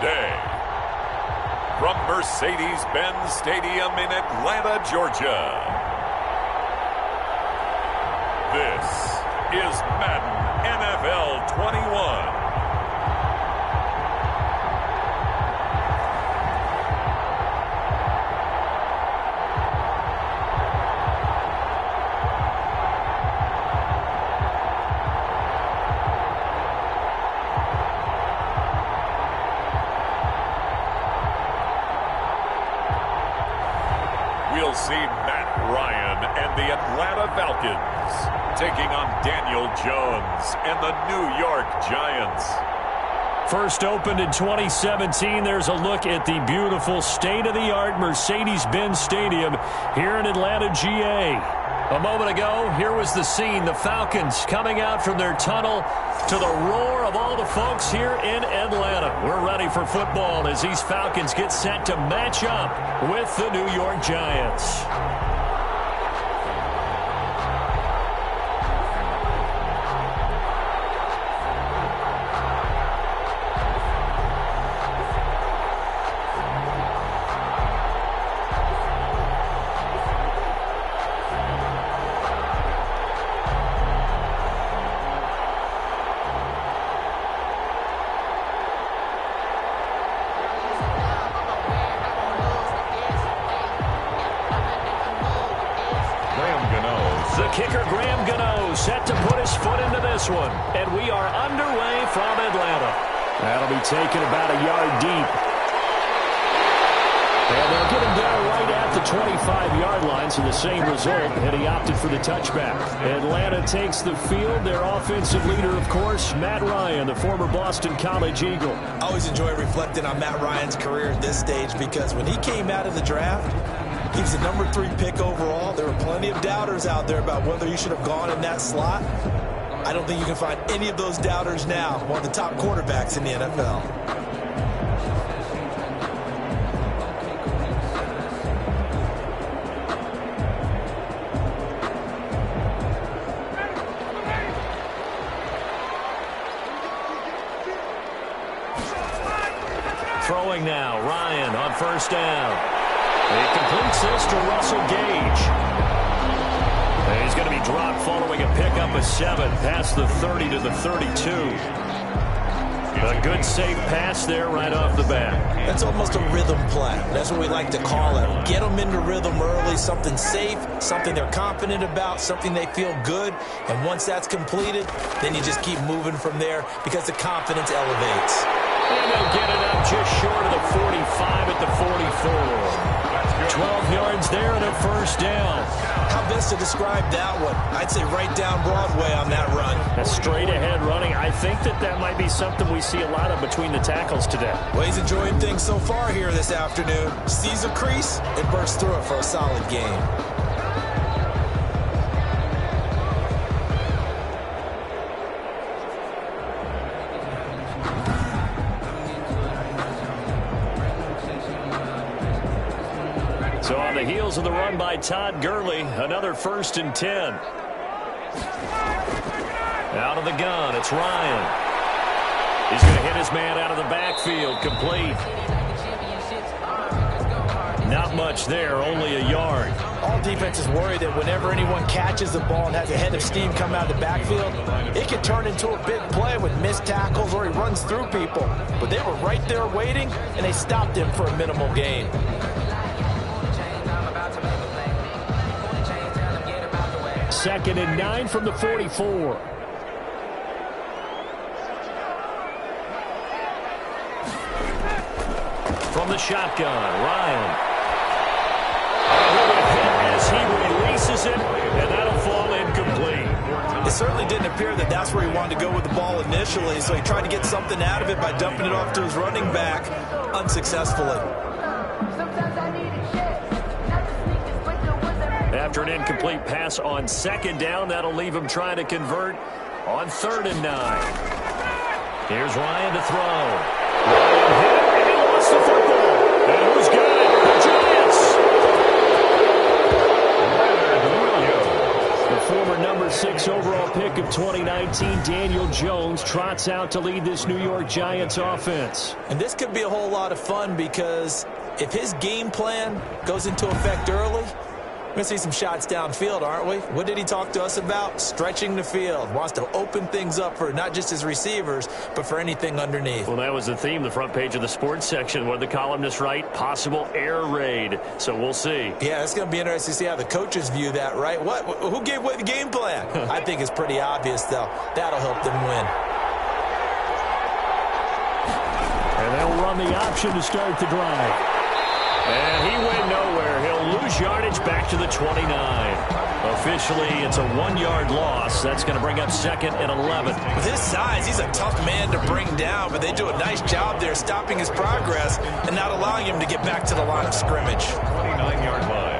today. From Mercedes-Benz Stadium in Atlanta, Georgia. This is Madden NFL 21. We'll see Matt Ryan and the Atlanta Falcons taking on Daniel Jones and the New York Giants. First opened in 2017, there's a look at the beautiful state-of-the-art Mercedes-Benz Stadium here in Atlanta, GA. A moment ago, here was the scene. The Falcons coming out from their tunnel to the roar of all the folks here in Atlanta. We're ready for football as these Falcons get set to match up with the New York Giants. Set to put his foot into this one. And we are underway from Atlanta. That'll be taken about a yard deep. And they'll get him down right at the 25-yard line, so the same result, and he opted for the touchback. Atlanta takes the field. Their offensive leader, of course, Matt Ryan, the former Boston College Eagle. I always enjoy reflecting on Matt Ryan's career at this stage because when he came out of the draft, he was the number 3 pick overall. There were plenty of doubters out there about whether he should have gone in that slot. I don't think you can find any of those doubters now. One of the top quarterbacks in the NFL. Throwing now, Ryan on first down. He completes this to Russell Gage. And he's going to be dropped following a pickup of 7 past the 30 to the 32. A good safe pass there right off the bat. That's almost a rhythm play. That's what we like to call it. Get them into rhythm early, something safe, something they're confident about, something they feel good. And once that's completed, then you just keep moving from there because the confidence elevates. And they'll get it up just short of the 45 at the 44. 12 yards there and a first down. How best to describe that one? I'd say right down Broadway on that run. A straight ahead running. I think that might be something we see a lot of between the tackles today. Well, he's enjoying things so far here this afternoon. Sees a crease and bursts through it for a solid game. So on the heels of the run by Todd Gurley, another 1st and 10. Out of the gun, it's Ryan. He's going to hit his man out of the backfield, complete. Not much there, only a yard. All defenses worry that whenever anyone catches the ball and has a head of steam come out of the backfield, it can turn into a big play with missed tackles or he runs through people. But they were right there waiting, and they stopped him for a minimal gain. Second and 9 from the 44. From the shotgun, Ryan. As he releases it, and that'll fall incomplete. It certainly didn't appear that that's where he wanted to go with the ball initially, so he tried to get something out of it by dumping it off to his running back unsuccessfully. After an incomplete pass on 2nd down, that'll leave him trying to convert on 3rd and 9. Here's Ryan to throw. Ryan hit it, and he lost the football. And who's got it? The Giants. The former number 6 overall pick of 2019, Daniel Jones, trots out to lead this New York Giants offense. And this could be a whole lot of fun because if his game plan goes into effect early, we're going to see some shots downfield, aren't we? What did he talk to us about? Stretching the field. Wants to open things up for not just his receivers, but for anything underneath. Well, that was the theme, the front page of the sports section, where the columnists write, possible air raid. So we'll see. Yeah, it's going to be interesting to see how the coaches view that, right? Who gave away the game plan? I think it's pretty obvious, though. That'll help them win. And they'll run the option to start the drive. And he went nowhere. He'll lose yardage back to the 29. Officially, it's a 1-yard loss. That's going to bring up 2nd and 11. With his size, he's a tough man to bring down, but they do a nice job there stopping his progress and not allowing him to get back to the line of scrimmage. 29-yard line.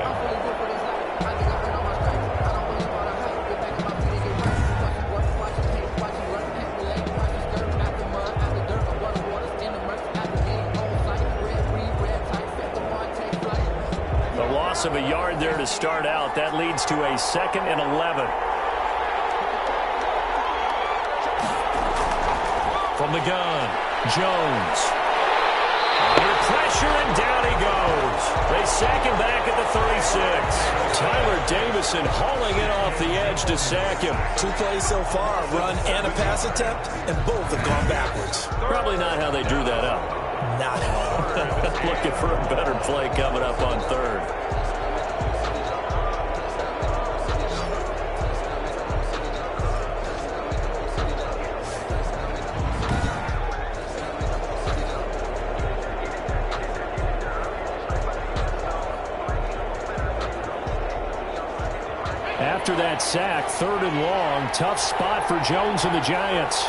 Of a yard there to start out. That leads to a 2nd and 11. From the gun, Jones. Under pressure, and down he goes. They sack him back at the 36. Tyler Davison hauling it off the edge to sack him. 2 plays so far, a run and a pass attempt, and both have gone backwards. Probably not how they drew that up. Not at all. Looking for a better play coming up on 3rd. After that sack, 3rd and long. Tough spot for Jones and the Giants.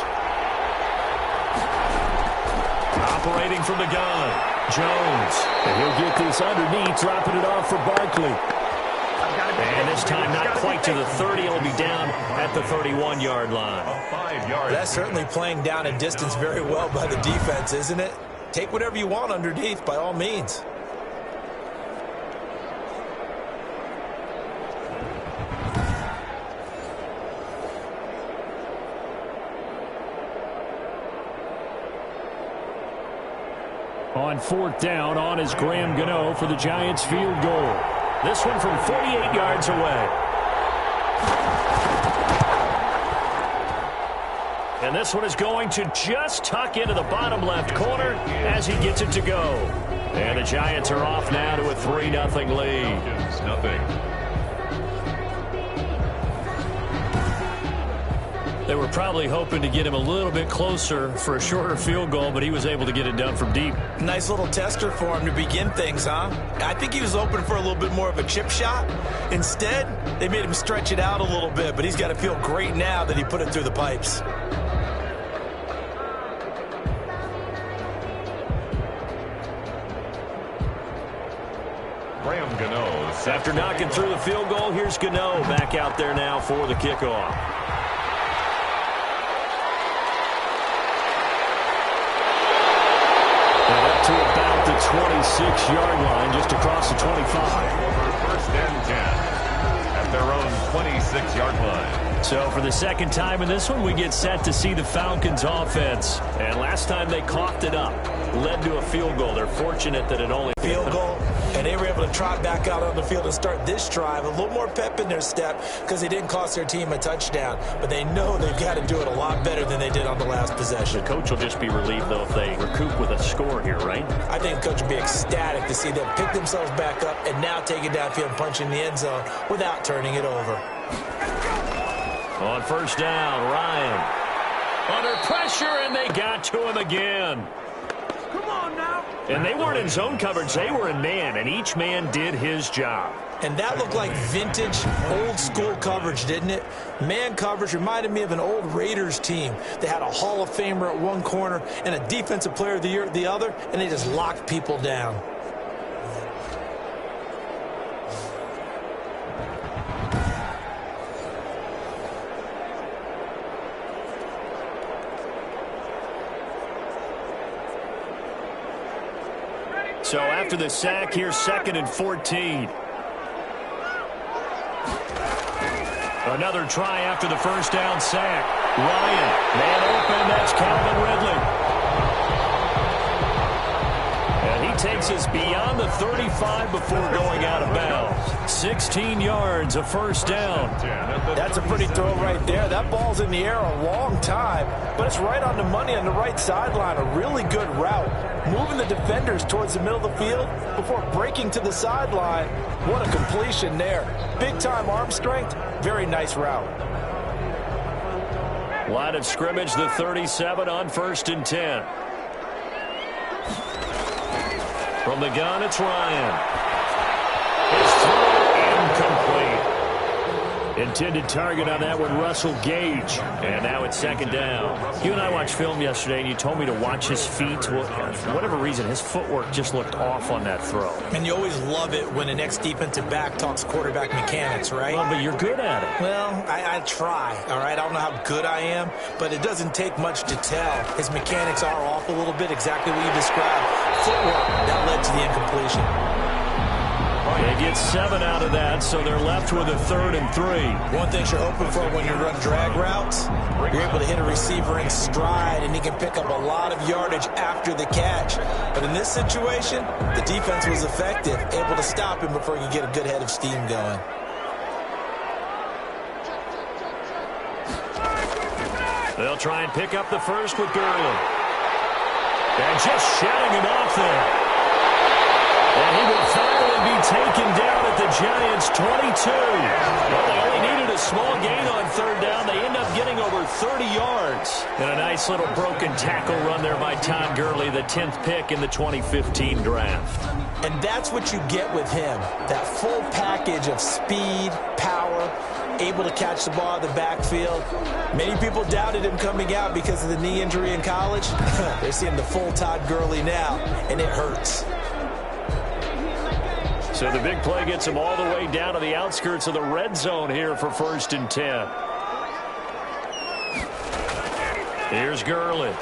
Operating from the gun, Jones. And he'll get this underneath, dropping it off for Barkley. And this time not quite to the 30. He'll be down at the 31-yard line. That's certainly playing down a distance very well by the defense, isn't it? Take whatever you want underneath, by all means. On 4th down, on is Graham Gano for the Giants field goal. This one from 48 yards away. And this one is going to just tuck into the bottom left corner as he gets it to go. And the Giants are off now to a 3-0 lead. Nothing. They were probably hoping to get him a little bit closer for a shorter field goal, but he was able to get it done from deep. Nice little tester for him to begin things, huh? I think he was hoping for a little bit more of a chip shot. Instead, they made him stretch it out a little bit, but he's got to feel great now that he put it through the pipes. Graham Gano. After knocking through the field goal, here's Gano back out there now for the kickoff. To about the 26-yard line, just across the 25. First and 10 at their own 26-yard line. So for the 2nd time in this one, we get set to see the Falcons offense. And last time they coughed it up, led to a field goal. They're fortunate that it only field goal, and they were able to trot back out on the field and start this drive. A little more pep in their step because they didn't cost their team a touchdown. But they know they've got to do it a lot better than they did on the last possession. The coach will just be relieved, though, if they recoup with a score here, right? I think the coach will be ecstatic to see them pick themselves back up and now take it downfield and punch in the end zone without turning it over. On 1st down, Ryan. Under pressure, and they got to him again. Come on now. And they weren't in zone coverage. They were in man, and each man did his job. And that looked like vintage, old-school coverage, didn't it? Man coverage reminded me of an old Raiders team. They had a Hall of Famer at one corner and a Defensive Player of the Year at the other, and they just locked people down. So after the sack, here's 2nd and 14. Another try after the first down sack. Ryan, man open, that's Calvin Ridley. And he takes us beyond the 35 before going out of bounds. 16 yards, a first down. That's a pretty throw right there. That ball's in the air a long time, but it's right on the money on the right sideline. A really good route. Moving the defenders towards the middle of the field before breaking to the sideline. What a completion there. Big-time arm strength. Very nice route. Line of scrimmage, the 37 on 1st and 10. From the gun, it's Ryan. His throw incomplete. Intended target on that one, Russell Gage. And now it's 2nd down. You and I watched film yesterday, and you told me to watch his feet. Well, for whatever reason, his footwork just looked off on that throw. And you always love it when an ex-defensive back talks quarterback mechanics, right? Well, but you're good at it. Well, I try, all right? I don't know how good I am, but it doesn't take much to tell. His mechanics are off a little bit, exactly what you described. Footwork, that led to the incompletion. They get 7 out of that, so they're left with a 3rd and 3. One thing you're hoping for when you run drag routes, you're able to hit a receiver in stride, and he can pick up a lot of yardage after the catch. But in this situation, the defense was effective, able to stop him before you get a good head of steam going. They'll try and pick up the first with Gurley. And just shutting him off there. And he will finally be taken down at the Giants' 22. Well, they only needed a small gain on 3rd down. They end up getting over 30 yards. And a nice little broken tackle run there by Todd Gurley, the 10th pick in the 2015 draft. And that's what you get with him, that full package of speed, power, able to catch the ball in the backfield. Many people doubted him coming out because of the knee injury in college. They're seeing the full Todd Gurley now, and it hurts. So the big play gets him all the way down to the outskirts of the red zone here for 1st and 10. Here's Gurley.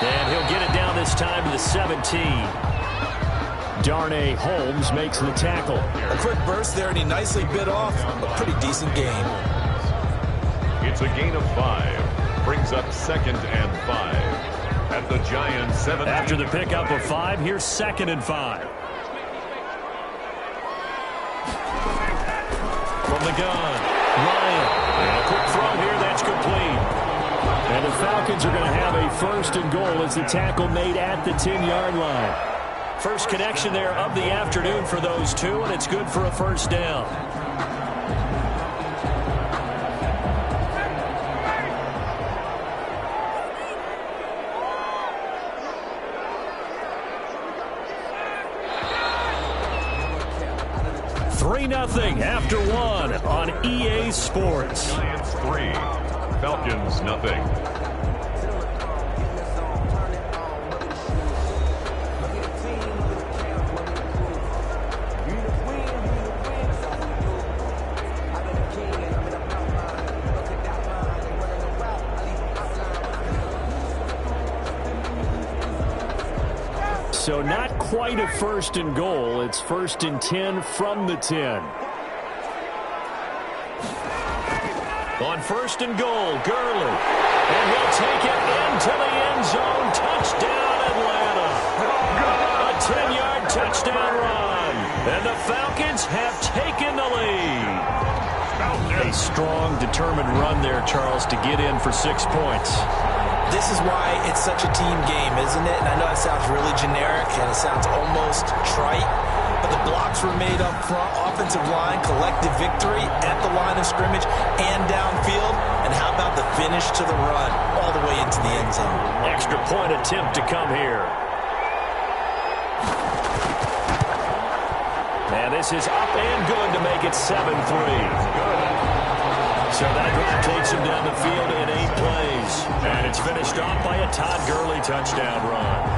And he'll get it down this time to the 17. Darnay Holmes makes the tackle. A quick burst there, and he nicely bit off a pretty decent gain. It's a gain of 5. Brings up 2nd and 5. At the Giants' 7. After the pickup of 5, here's 2nd and 5. From the gun, Ryan. And a quick throw here, that's complete. And the Falcons are going to have a 1st and goal as the tackle made at the 10-yard line. First connection there of the afternoon for those two, and it's good for a 1st down. Nothing after 1 on EA Sports. Giants 3, Falcons nothing. So not quite a 1st and goal. It's 1st and 10 from the 10. On 1st and goal, Gurley. And he'll take it into the end zone. Touchdown, Atlanta. A 10-yard touchdown run. And the Falcons have taken the lead. A strong, determined run there, Charles, to get in for 6 points. This is why it's such a team game, isn't it? And I know it sounds really generic and it sounds almost trite, but the blocks were made up front, offensive line, collective victory at the line of scrimmage and downfield. And how about the finish to the run all the way into the end zone? Extra point attempt to come here. And this is up and good to make it 7-3. So that drive takes him down the field in 8 plays. And it's finished off by a Todd Gurley touchdown run.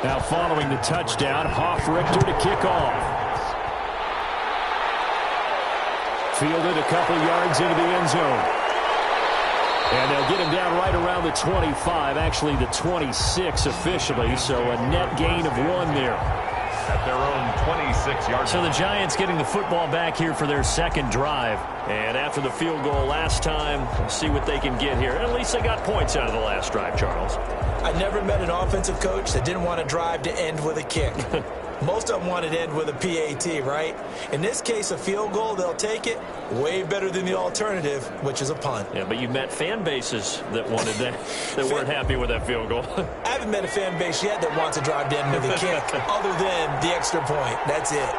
Now following the touchdown, Hoff-Richter to kick off. Fielded a couple yards into the end zone. And they'll get him down right around the 25, actually the 26 officially, so a net gain of 1 there. At their own 26-yard. So the Giants getting the football back here for their second drive. And after the field goal last time, we'll see what they can get here. At least they got points out of the last drive, Charles. I never met an offensive coach that didn't want to drive to end with a kick. Most of them wanted to end with a PAT, right? In this case, a field goal, they'll take it. Way better than the alternative, which is a punt. Yeah, but you've met fan bases that wanted that, that weren't happy with that field goal. I haven't met a fan base yet that wants to drive to end with a kick, other than the extra point. That's it.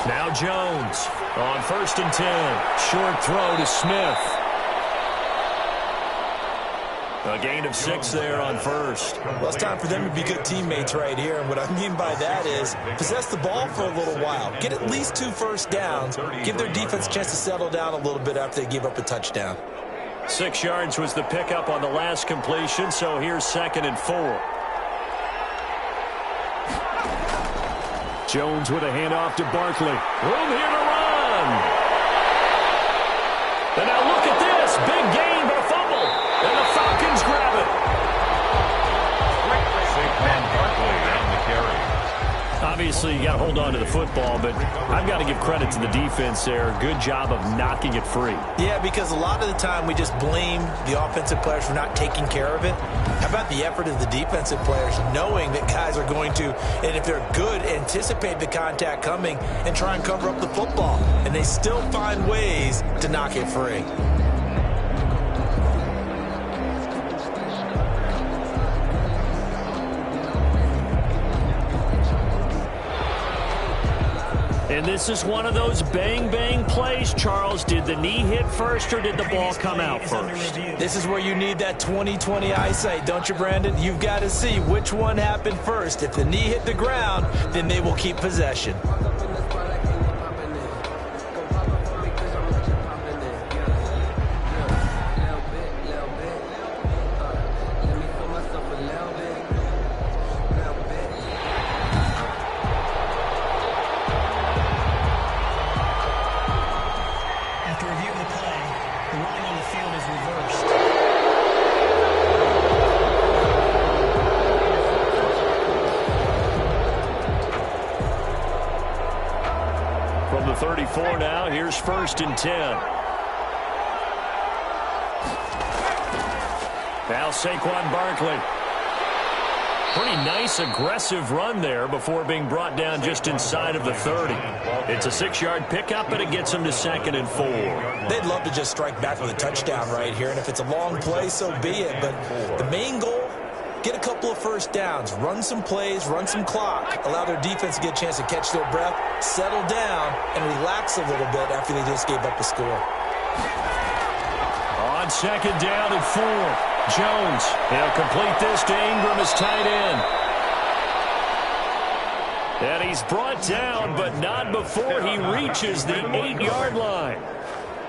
Now Jones on 1st and 10. Short throw to Smith. A gain of 6 there on first. Well, it's time for them to be good teammates right here. And what I mean by that is possess the ball for a little while. Get at least 2 first downs. Give their defense a chance to settle down a little bit after they give up a touchdown. 6 yards was the pickup on the last completion, so here's 2nd and 4. Jones with a handoff to Barkley. Room here to run. And now look at this. Big gain, but a fumble. And the Falcons grab it. Saquon Barkley down the carry. Obviously, you got to hold on to the football, but I've got to give credit to the defense there. Good job of knocking it free. Yeah, because a lot of the time we just blame the offensive players for not taking care of it. How about the effort of the defensive players knowing that guys are going to, and if they're good, anticipate the contact coming and try and cover up the football. And they still find ways to knock it free. And this is one of those bang-bang plays, Charles. Did the knee hit first or did the ball come out first? This is where you need that 20/20 eyesight, don't you, Brandon? You've got to see which one happened first. If the knee hit the ground, then they will keep possession. From the 34 now, here's 1st and 10. Now Saquon Barkley. Pretty nice, aggressive run there before being brought down just inside of the 30. It's a 6-yard pickup, but it gets him to 2nd and 4. They'd love to just strike back with a touchdown right here, and if it's a long play, so be it. But the main goal, get a couple of first downs, run some plays, run some clock, allow their defense to get a chance to catch their breath, settle down, and relax a little bit after they just gave up a score. On 2nd down and 4, Jones. He'll complete this to Ingram as tight end. And he's brought down, but not before he reaches the 8-yard line.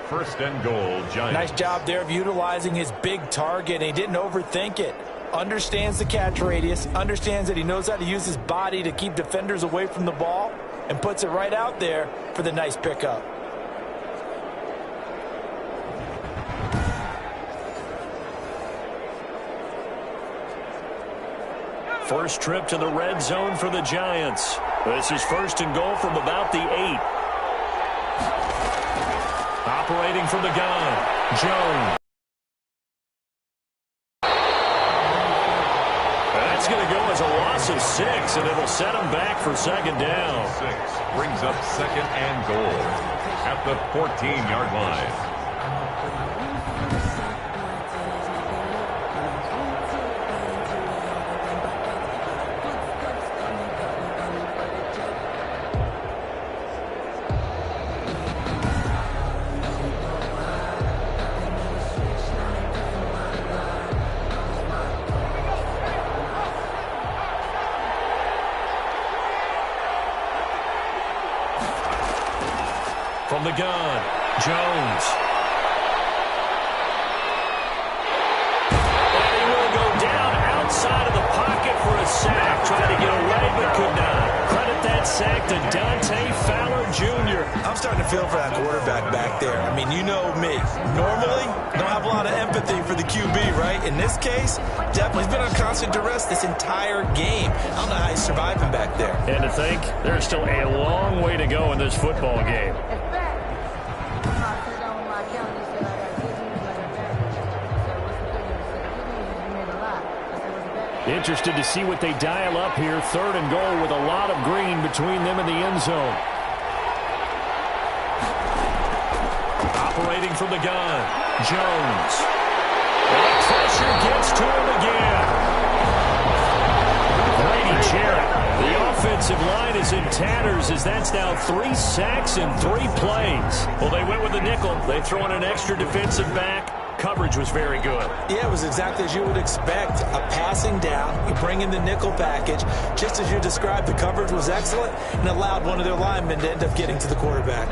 1st and goal, Giants. Nice job there of utilizing his big target, and he didn't overthink it. Understands the catch radius, understands that he knows how to use his body to keep defenders away from the ball, and puts it right out there for the nice pickup. First trip to the red zone for the Giants. This is 1st and goal from about the 8. Operating from the gun, Jones. That's going to go as a loss of 6, and it'll set him back for 2nd down. 6 brings up 2nd and goal at the 14-yard line. From the gun, Jones. And he will go down sack. Tried to get away, but could not. Credit that sack to Dante Fowler Jr. I'm starting to feel for that quarterback back there. I mean, you know me. Normally, don't have a lot of empathy for the QB, right? In this case, definitely he's been on constant duress this entire game. I don't know how he's surviving back there. And to think, there's still a long way to go in this football game. Interested to see what they dial up here. 3rd and goal with a lot of green between them and the end zone. Operating from the gun, Jones. And pressure gets to him again. Grady Jarrett. The offensive line is in tatters as that's now 3 sacks in 3 plays. Well, they went with the nickel. They throw in an extra defensive back. Coverage was very good. Yeah, it was exactly as you would expect. A passing down, you bring in the nickel package. Just as you described, the coverage was excellent and allowed one of their linemen to end up getting to the quarterback.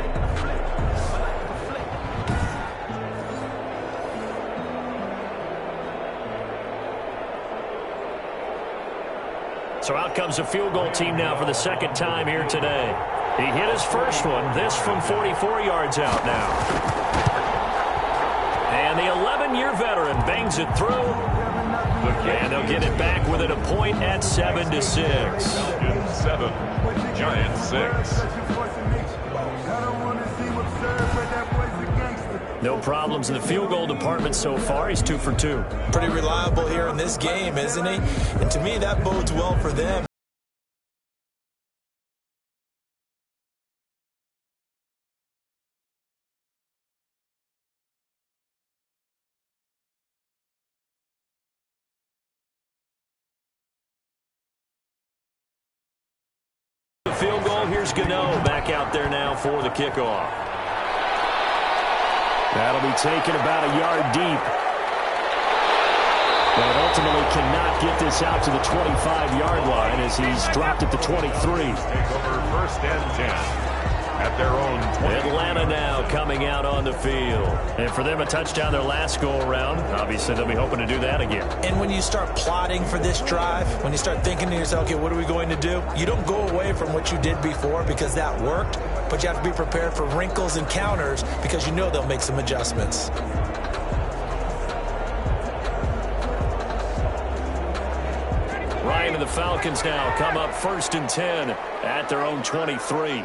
So out comes the field goal team now for the 2nd time here today. He hit his first one, this from 44 yards out now. And the 11-year veteran bangs it through. And they'll get it back within a point at 7-6. 7, Giants 6. No problems in the field goal department so far. He's 2 for 2. Pretty reliable here in this game, isn't he? And to me, that bodes well for them. The field goal, here's Gano back out there now for the kickoff. That'll be taken about a yard deep. But ultimately cannot get this out to the 25-yard line as he's dropped at the 23. Take over 1st and 10. At their own 20. Atlanta now coming out on the field. And for them, a touchdown their last go-around. Obviously, they'll be hoping to do that again. And when you start plotting for this drive, when you start thinking to yourself, okay, what are we going to do? You don't go away from what you did before because that worked, but you have to be prepared for wrinkles and counters because you know they'll make some adjustments. Ryan and the Falcons now come up 1st and 10 at their own 23.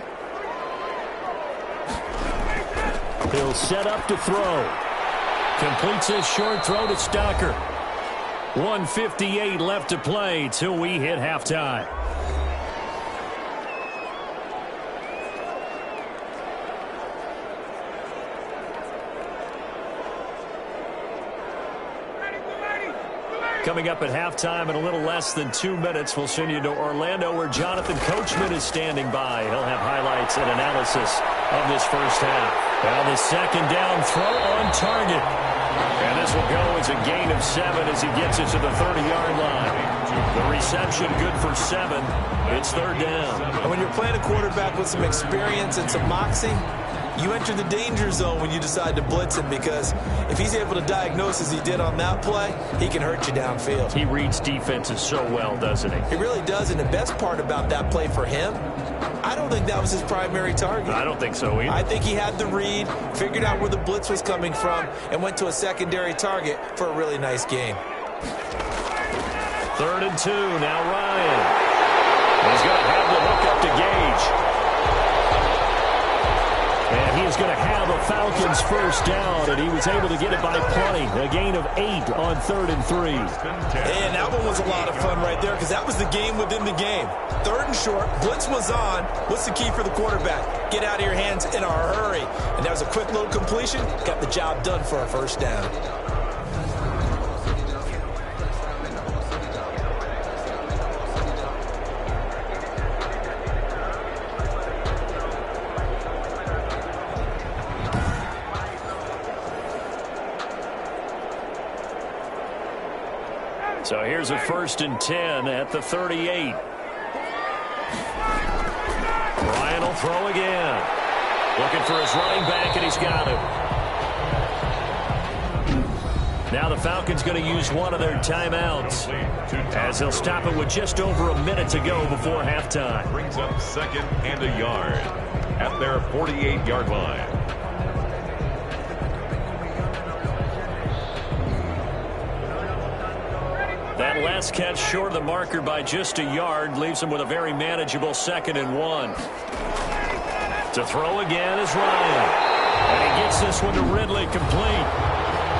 He'll set up to throw. Completes his short throw to Stocker. 1:58 left to play till we hit halftime. Coming up at halftime in a little less than 2 minutes, we'll send you to Orlando where Jonathan Coachman is standing by. He'll have highlights and analysis of this first half. Now the 2nd down throw on target. And this will go as a gain of 7 as he gets it to the 30-yard line. The reception good for 7. It's 3rd down. And when you're playing a quarterback with some experience and some moxie, you enter the danger zone when you decide to blitz him because if he's able to diagnose as he did on that play, he can hurt you downfield. He reads defenses so well, doesn't he? He really does, and the best part about that play for him, I don't think that was his primary target. I don't think so either. I think he had the read, figured out where the blitz was coming from, and went to a secondary target for a really nice game. 3rd and 2, now Ryan. He's going to have the hook up to Gage. And he's going to have a Falcons first down, and he was able to get it by plenty. A gain of 8 on 3rd and 3. And that one was a lot of fun right there because that was the game within the game. 3rd and short, blitz was on. What's the key for the quarterback? Get out of your hands in a hurry. And that was a quick little completion. Got the job done for a first down. So here's a 1st and 10 at the 38. Ryan will throw again. Looking for his running back, and he's got Now the Falcons going to use one of their timeouts, as they'll stop it with just over a minute to go before halftime. Brings up 2nd and a yard at their 48-yard line. That last catch short of the marker by just a yard leaves him with a very manageable 2nd and 1. To throw again is Ryan. And he gets this one to Ridley, complete.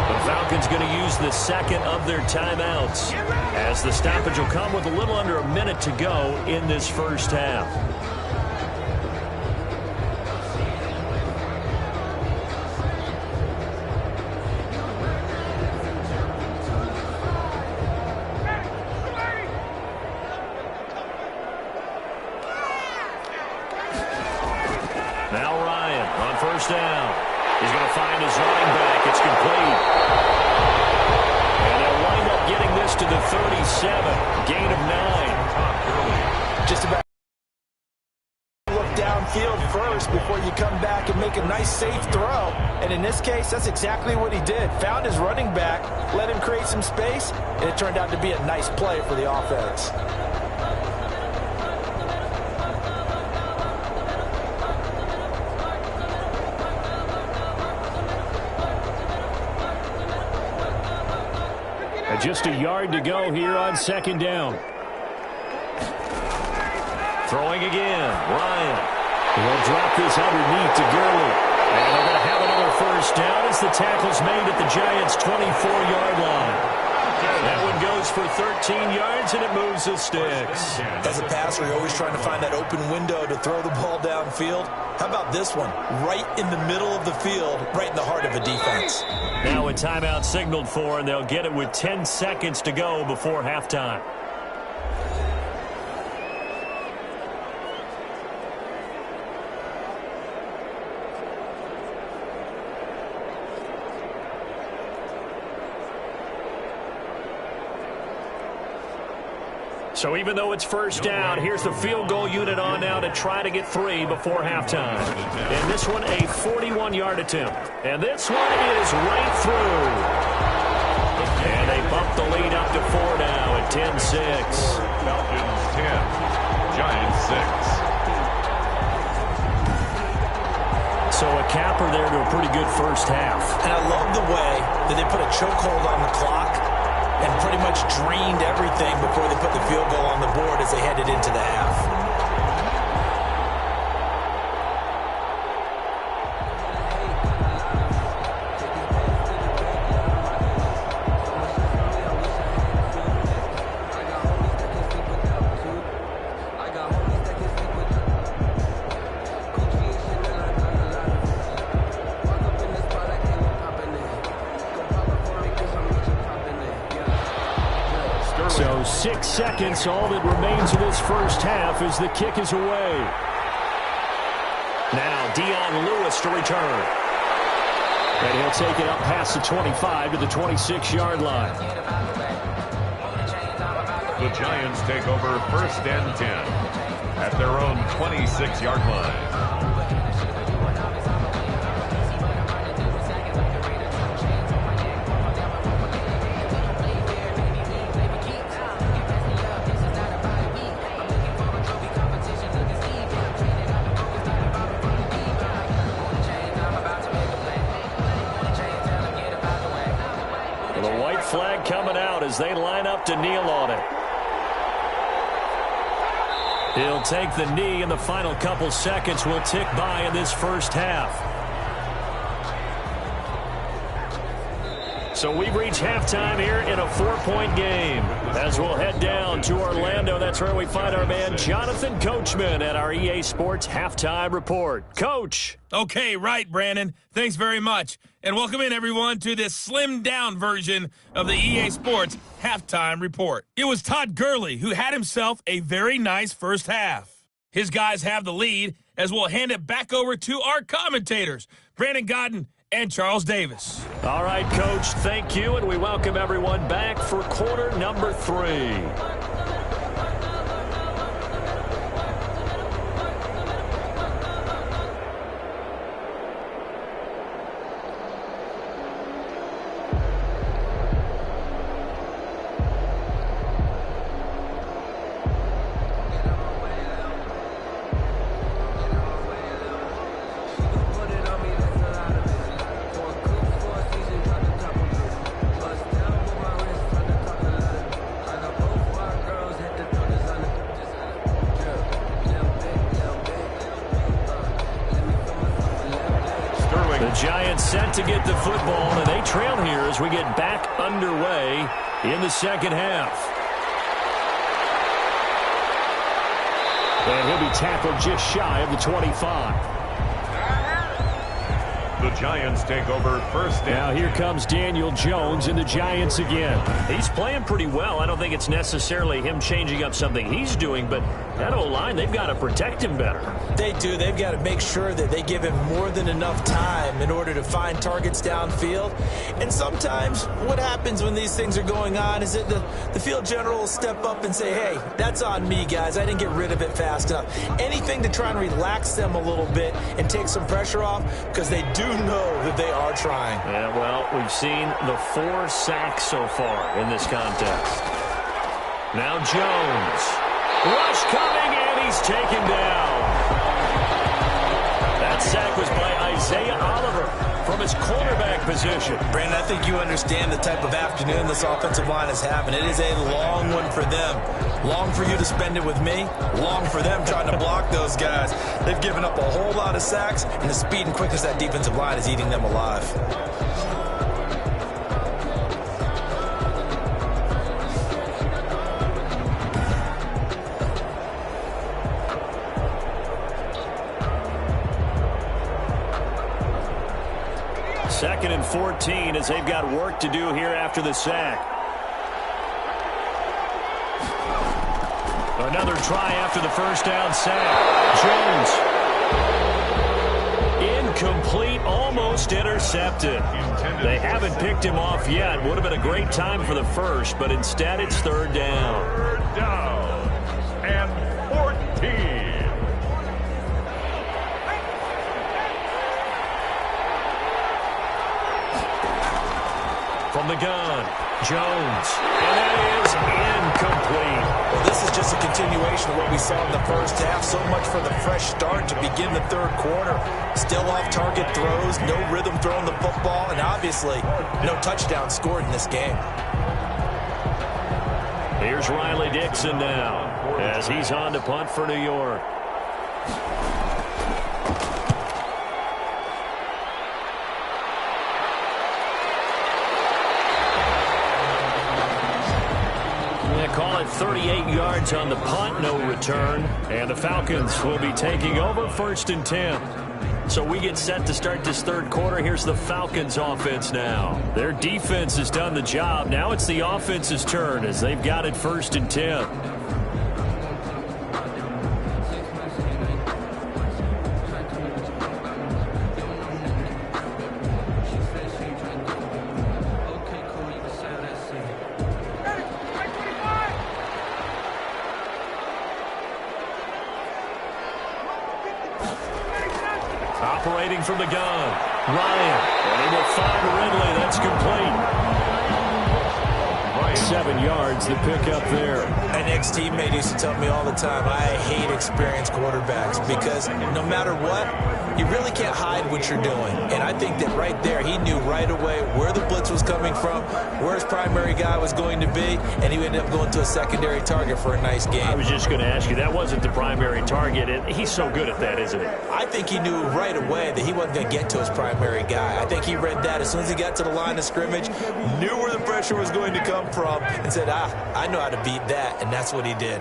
The Falcons going to use the 2nd of their timeouts, as the stoppage will come with a little under a minute to go in this first half. Now Ryan on first down. He's going to find his running back. It's complete. And they'll wind up getting this to the 37. Gain of 9. Just about look downfield first before you come back and make a nice safe throw. And in this case, that's exactly what he did. Found his running back, let him create some space, and it turned out to be a nice play for the offense. Just a yard to go here on 2nd down. Throwing again, Ryan. He'll drop this underneath to Gurley. And they're going to have another first down as the tackle's made at the Giants' 24-yard line. That one goes for 13 yards, and it moves the sticks. As a passer, you're always trying to find that open window to throw the ball downfield. How about this one? Right in the middle of the field, right in the heart of a defense. Now a timeout signaled for, and they'll get it with 10 seconds to go before halftime. So even though it's first down, here's the field goal unit on now to try to get 3 before halftime. And this one, a 41-yard attempt. And this one is right through. And they bump the lead up to 4 now at 10-6. Falcons 10, Giants 6. So a capper there to a pretty good first half. And I love the way that they put a chokehold on the clock and pretty much drained everything before they put the field goal on the board as they headed into the half. So 6 seconds, all that remains of this first half as the kick is away. Now Dion Lewis to return. And he'll take it up past the 25 to the 26-yard line. The Giants take over 1st and 10 at their own 26-yard line. Flag coming out as they line up to kneel on it. He'll take the knee, and the final couple seconds will tick by in this first half. So we've reached halftime here in a 4-point game. As we'll head down to Orlando, that's where we find our man Jonathan Coachman at our EA Sports Halftime Report. Coach. Okay, right, Brandon. Thanks very much. And welcome in, everyone, to this slimmed-down version of the EA Sports Halftime Report. It was Todd Gurley who had himself a very nice first half. His guys have the lead as we'll hand it back over to our commentators, Brandon Godden and Charles Davis. All right, Coach, thank you, and we welcome everyone back for quarter number 3. The Giants set to get the football, and they trail here as we get back underway in the second half. And he'll be tackled just shy of the 25. The Giants take over first down. Now here comes Daniel Jones and the Giants again. He's playing pretty well. I don't think it's necessarily him changing up something he's doing, but that O-line, they've got to protect him better. They do. They've got to make sure that they give him more than enough time in order to find targets downfield. And sometimes what happens when these things are going on is that the field general will step up and say, hey, that's on me, guys. I didn't get rid of it fast enough. Anything to try and relax them a little bit and take some pressure off, because they do know that they are trying. Yeah, well, we've seen the 4 sacks so far in this contest. Now Jones. Rush coming, and he's taken down. That sack was by Isaiah Oliver from his cornerback position. Brandon, I think you understand the type of afternoon this offensive line is having. It is a long one for them. Long for you to spend it with me. Long for them trying to block those guys. They've given up a whole lot of sacks, and the speed and quickness of that defensive line is eating them alive. Second and 14 as they've got work to do here after the sack. Another try after the first down sack. Jones. Incomplete, almost intercepted. They haven't picked him off yet. Would have been a great time for the first, but instead it's third down. Third down and 14. From the gun, Jones, and that is incomplete. Well, this is just a continuation of what we saw in the first half. So much for the fresh start to begin the third quarter. Still off-target throws, no rhythm throwing the football, and obviously no touchdown scored in this game. Here's Riley Dixon now as he's on to punt for New York. Call it 38 yards on the punt, no return. And the Falcons will be taking over first and 10. So we get set to start this third quarter. Here's the Falcons offense now. Their defense has done the job. Now it's the offense's turn as they've got it first and 10. Operating from the gun, Ryan, and he will find Ridley. That's complete. 7 yards, the pickup there. An ex-teammate used to tell me all the time, I hate experienced quarterbacks because no matter what, you really can't hide what you're doing. And I think that right there, he knew right away where the blitz was coming from, where his primary guy was going to be, and he ended up going to a secondary target for a nice game. I was just going to ask you, that wasn't the primary target, and he's so good at that, isn't he? I think he knew right away that he wasn't going to get to his primary guy. I think he read that as soon as he got to the line of scrimmage, knew where the pressure was going to come from, and said, I know how to beat that, and that's what he did.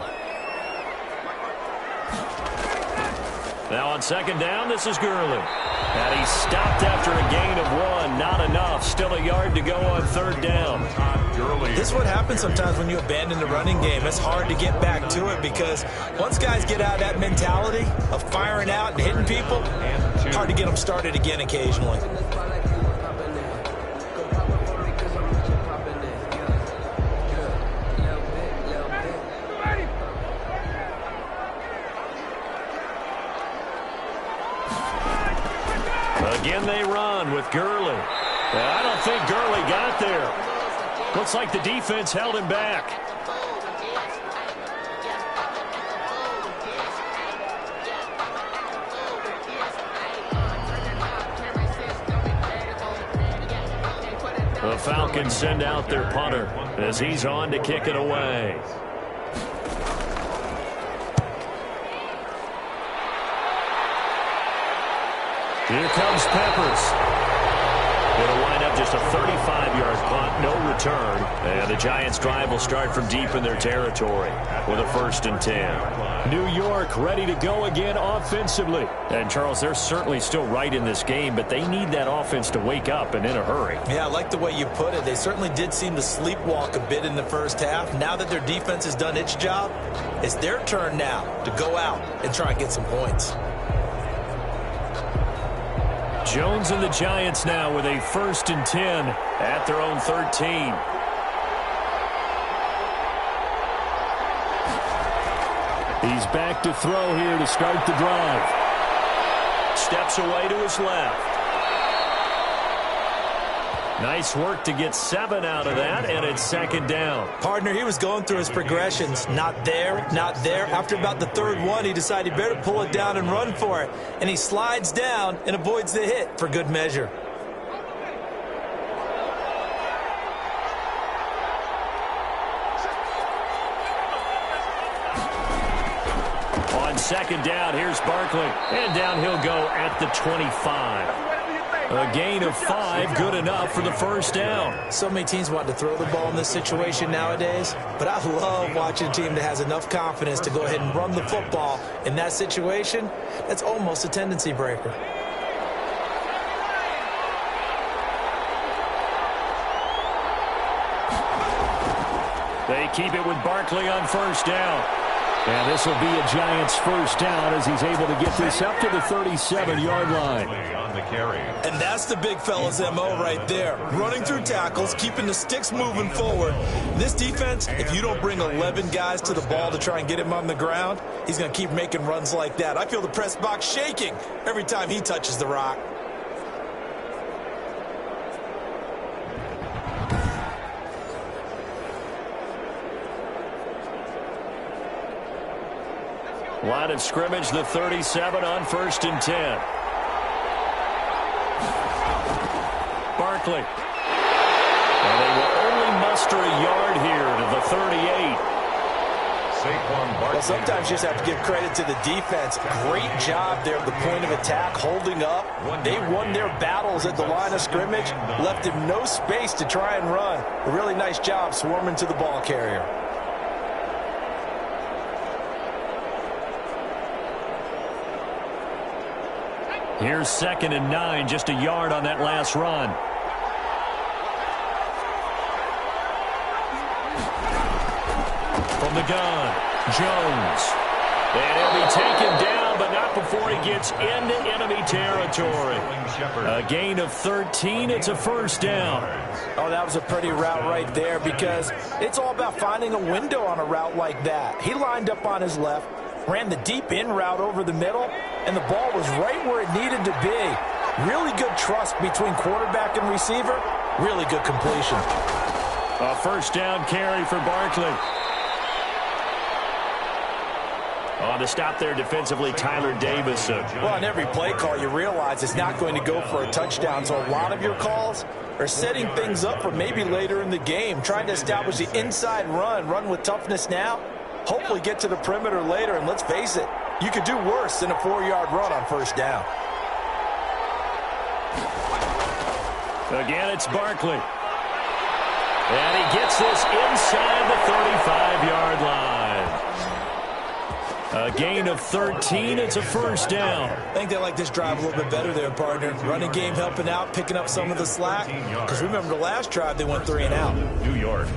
Now on second down, this is Gurley. And he stopped after a gain of 1. Not enough. Still a yard to go on third down. This is what happens sometimes when you abandon the running game. It's hard to get back to it because once guys get out of that mentality of firing out and hitting people, it's hard to get them started again occasionally. Again they run with Gurley. I don't think Gurley got there. Looks like the defense held him back. The Falcons send out their punter as he's on to kick it away. Here comes Peppers. It'll wind up just a 35-yard punt, no return. And the Giants' drive will start from deep in their territory with a 1st and 10. New York ready to go again offensively. And, Charles, they're certainly still right in this game, but they need that offense to wake up and in a hurry. Yeah, I like the way you put it. They certainly did seem to sleepwalk a bit in the first half. Now that their defense has done its job, it's their turn now to go out and try and get some points. Jones and the Giants now with a 1st and 10 at their own 13. He's back to throw here to start the drive. Steps away to his left. Nice work to get 7 out of that, and it's 2nd down. Partner, he was going through his progressions. Not there, not there. After about the 3rd one, he decided he better pull it down and run for it. And he slides down and avoids the hit for good measure. On 2nd down, here's Barkley. And down he'll go at the 25. A gain of 5, good enough for the 1st down. So many teams want to throw the ball in this situation nowadays, but I love watching a team that has enough confidence to go ahead and run the football. In that situation, that's almost a tendency breaker. They keep it with Barkley on 1st down. And this will be a Giants 1st down as he's able to get this up to the 37-yard line. And that's the big fella's MO right there. Running through tackles, keeping the sticks moving forward. This defense, if you don't bring 11 guys to the ball to try and get him on the ground, he's going to keep making runs like that. I feel the press box shaking every time he touches the rock. Line of scrimmage, the 37 on 1st and 10. Barkley. And they will only muster a yard here to the 38. Well, sometimes you just have to give credit to the defense. Great job there at the point of attack, holding up. They won their battles at the line of scrimmage, left him no space to try and run. A really nice job swarming to the ball carrier. Here's 2nd and 9, just a yard on that last run. From the gun, Jones. And he'll be taken down, but not before he gets into enemy territory. A gain of 13, it's a 1st down. Oh, that was a pretty route right there because it's all about finding a window on a route like that. He lined up on his left, ran the deep in route over the middle, and the ball was right where it needed to be. Really good trust between quarterback and receiver. Really good completion. A 1st down carry for Barkley. On the stop there defensively, Tyler Davison. Well, on every play call, you realize it's not going to go for a touchdown, so a lot of your calls are setting things up for maybe later in the game, trying to establish the inside run with toughness now, hopefully get to the perimeter later, and let's face it, you could do worse than a 4-yard run on 1st down. Again, it's Barkley. And he gets this inside the 35-yard line. A gain of 13, it's a 1st down. I think they like this drive a little bit better there, partner. Running game helping out, picking up some of the slack. Because remember the last drive, they went 3 and out. New York.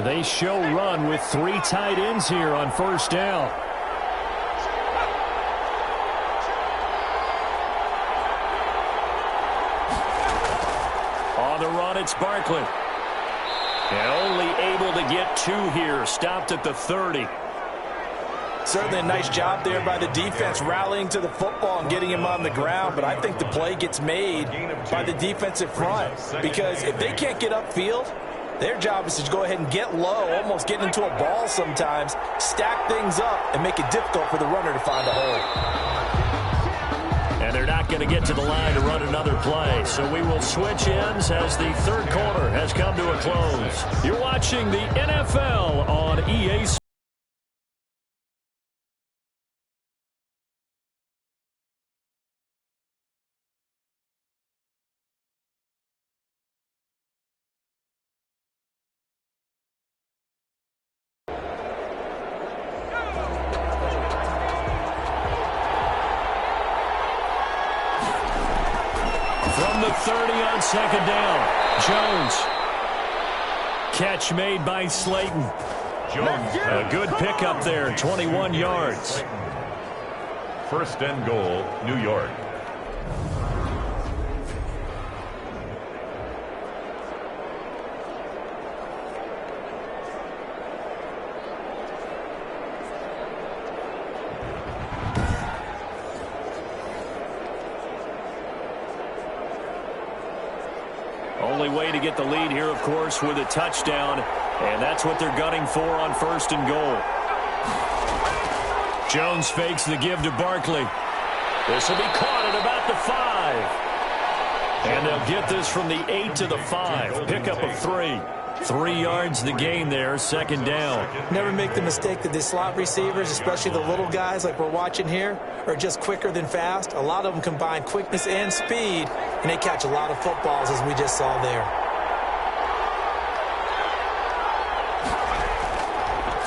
They show run with 3 tight ends here on 1st down. On the run, it's Barkley. And only able to get 2 here, stopped at the 30. Certainly a nice job there by the defense rallying to the football and getting him on the ground, but I think the play gets made by the defensive front because if they can't get upfield, their job is to go ahead and get low, almost get into a ball sometimes, stack things up, and make it difficult for the runner to find a hole. And they're not going to get to the line to run another play. So we will switch ends as the third quarter has come to a close. You're watching the NFL on EA Sports. From the 30 on second down, Jones. Catch made by Slayton. Jones. A good pickup there, 21 yards. First and goal, New York. Only way to get the lead here, of course, with a touchdown, and that's what they're gunning for on first and goal. Jones fakes the give to Barkley. This will be caught at about the 5. And they'll get this from the 8 to the 5. Pickup of 3. 3 yards the gain there, second down. Never make the mistake that the slot receivers, especially the little guys like we're watching here, are just quicker than fast. A lot of them combine quickness and speed, and they catch a lot of footballs, as we just saw there.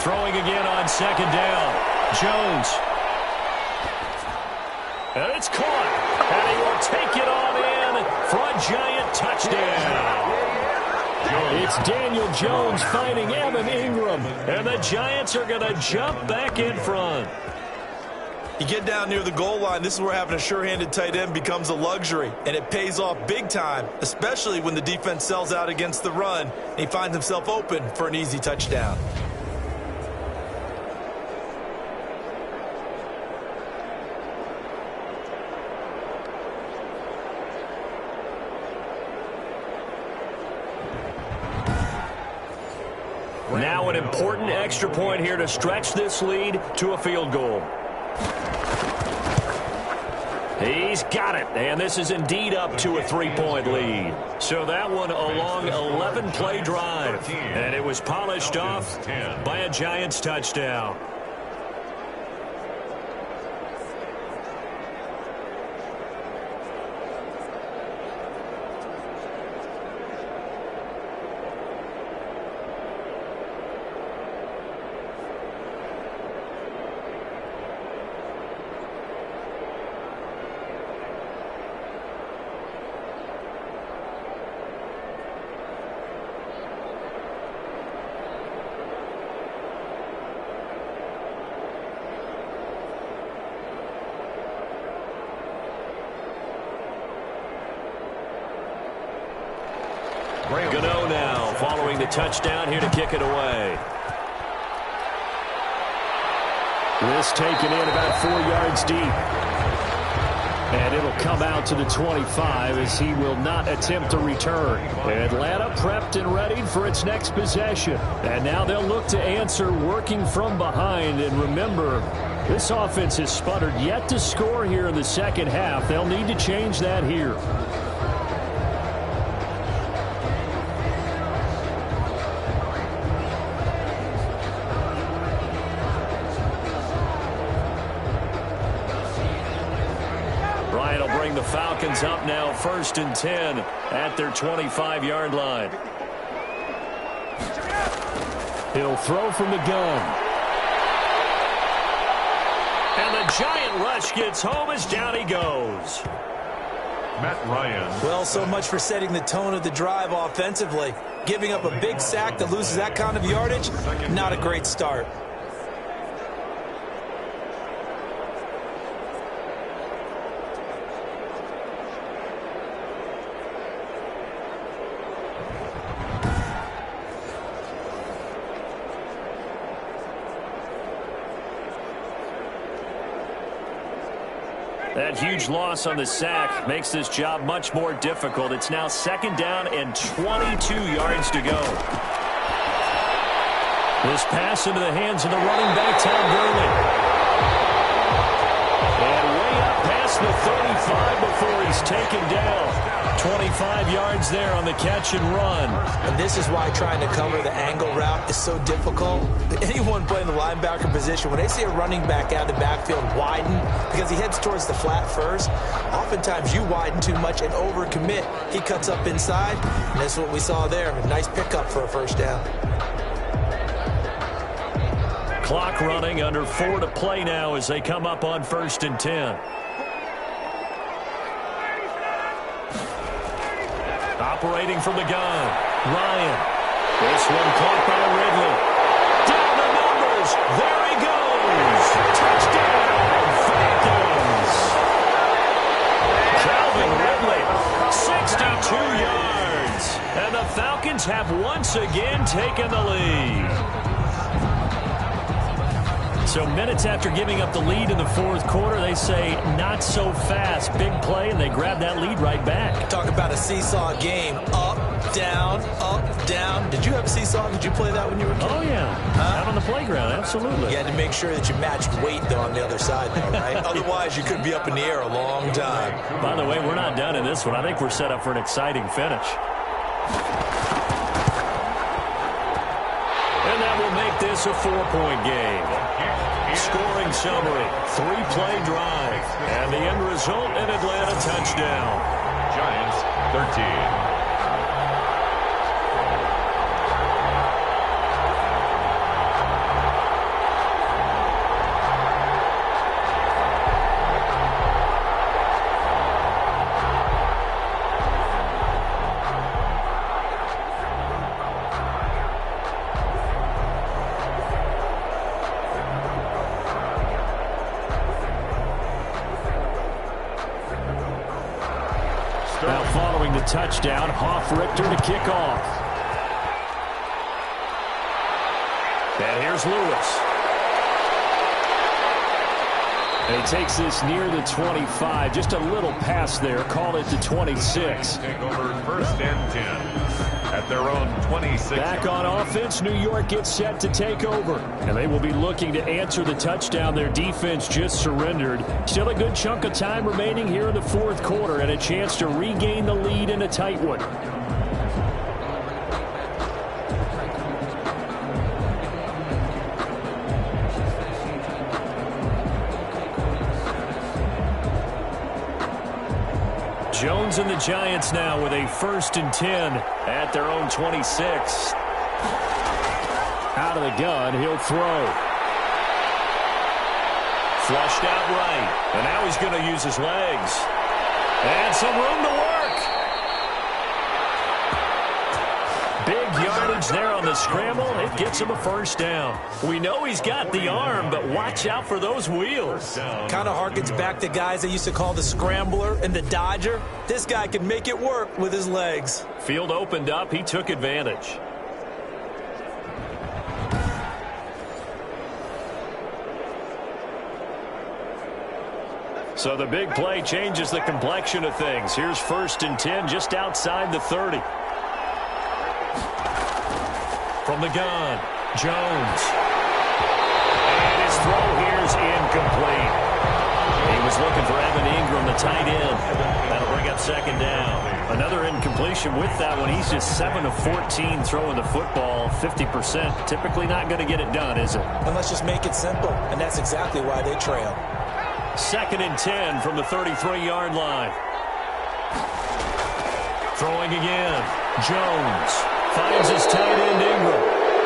Throwing again on second down. Jones. And it's caught. And he will take it on in for a giant touchdown. It's Daniel Jones fighting Evan Ingram. And the Giants are going to jump back in front. You get down near the goal line, this is where having a sure-handed tight end becomes a luxury, and it pays off big time, especially when the defense sells out against the run, and he finds himself open for an easy touchdown. Now an important extra point here to stretch this lead to a field goal. He's got it, and this is indeed up to a 3-point lead. So that one a long 11-play drive, and it was polished off by a Giants touchdown. Gano now following the touchdown here to kick it away. This taken in about 4 yards deep. And it'll come out to the 25 as he will not attempt to return. Atlanta prepped and ready for its next possession. And now they'll look to answer working from behind. And remember, this offense has sputtered yet to score here in the second half. They'll need to change that here. The Falcons up now 1st and 10 at their 25-yard line. He'll throw from the gun. And the giant rush gets home as down he goes. Matt Ryan. Well, so much for setting the tone of the drive offensively. Giving up a big sack that loses that kind of yardage, not a great start. That huge loss on the sack makes this job much more difficult. It's now 2nd down and 22 yards to go. This pass into the hands of the running back, Todd Gurley. And way up past past the 35 before he's taken down. 25 yards there on the catch and run. And this is why trying to cover the angle route is so difficult. Anyone playing the linebacker position, when they see a running back out of the backfield widen because he heads towards the flat first, oftentimes you widen too much and overcommit. He cuts up inside, and that's what we saw there. A nice pickup for a first down. Clock running, under 4 to play now as they come up on 1st and 10. Operating from the gun, Ryan. This one caught by Ridley. Down the numbers. There he goes. Touchdown, Falcons. Calvin Ridley, 62 yards. And the Falcons have once again taken the lead. So minutes after giving up the lead in the 4th quarter, they say not so fast. Big play, and they grab that lead right back. Talk about a seesaw game. Up, down, up, down. Did you have a seesaw? Did you play that when you were a kid? Oh, yeah. Out on the playground, absolutely. You had to make sure that you matched weight, though, on the other side, though, right? Otherwise, you could be up in the air a long time. By the way, we're not done in this one. I think we're set up for an exciting finish. And that will make this a 4-point game. Scoring summary, 3-play drive, and the end result, an Atlanta touchdown. Giants 13. Now following the touchdown, Hoff-Richter to kick off. And here's Lewis. And he takes this near the 25. Just a little pass there. Call it to 26. Take over 1st and 10 at their own 26. Back on offense, New York gets set to take over. And they will be looking to answer the touchdown their defense just surrendered. Still a good chunk of time remaining here in the 4th quarter and a chance to regain the lead in a tight one. Jones and the Giants now with a 1st and 10 at their own 26. Out of the gun, he'll throw. Flushed out right. And now he's going to use his legs. And some room to work. Big yardage there on the scramble. It gets him a 1st down. We know he's got the arm, but watch out for those wheels. Kind of harkens back to guys they used to call the scrambler and the dodger. This guy can make it work with his legs. Field opened up. He took advantage. So the big play changes the complexion of things. Here's 1st and 10 just outside the 30. From the gun, Jones. And his throw here's incomplete. He was looking for Evan Ingram, the tight end. That'll bring up 2nd down. Another incompletion with that one. He's just 7 of 14 throwing the football, 50%. Typically not going to get it done, is it? And let's just make it simple, and that's exactly why they trail. 2nd and 10 from the 33-yard line. Throwing again. Jones finds his tight end Ingram.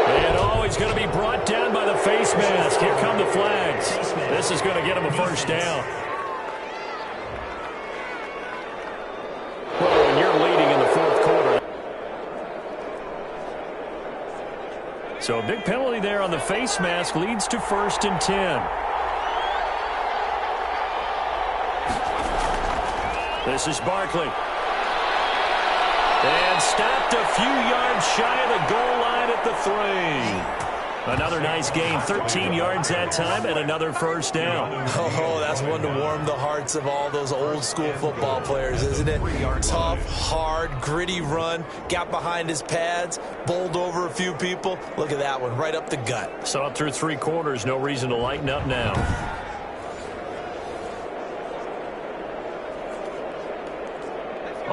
And he's going to be brought down by the face mask. Here come the flags. This is going to get him a 1st down. Well, when you're leading in the 4th quarter. So a big penalty there on the face mask leads to 1st and 10. This is Barkley. And stopped a few yards shy of the goal line at the 3. Another nice gain, 13 yards that time, and another 1st down. Oh, that's one to warm the hearts of all those old school football players, isn't it? Tough, hard, gritty run, got behind his pads, bowled over a few people. Look at that one, right up the gut. So up through 3 quarters, no reason to lighten up now.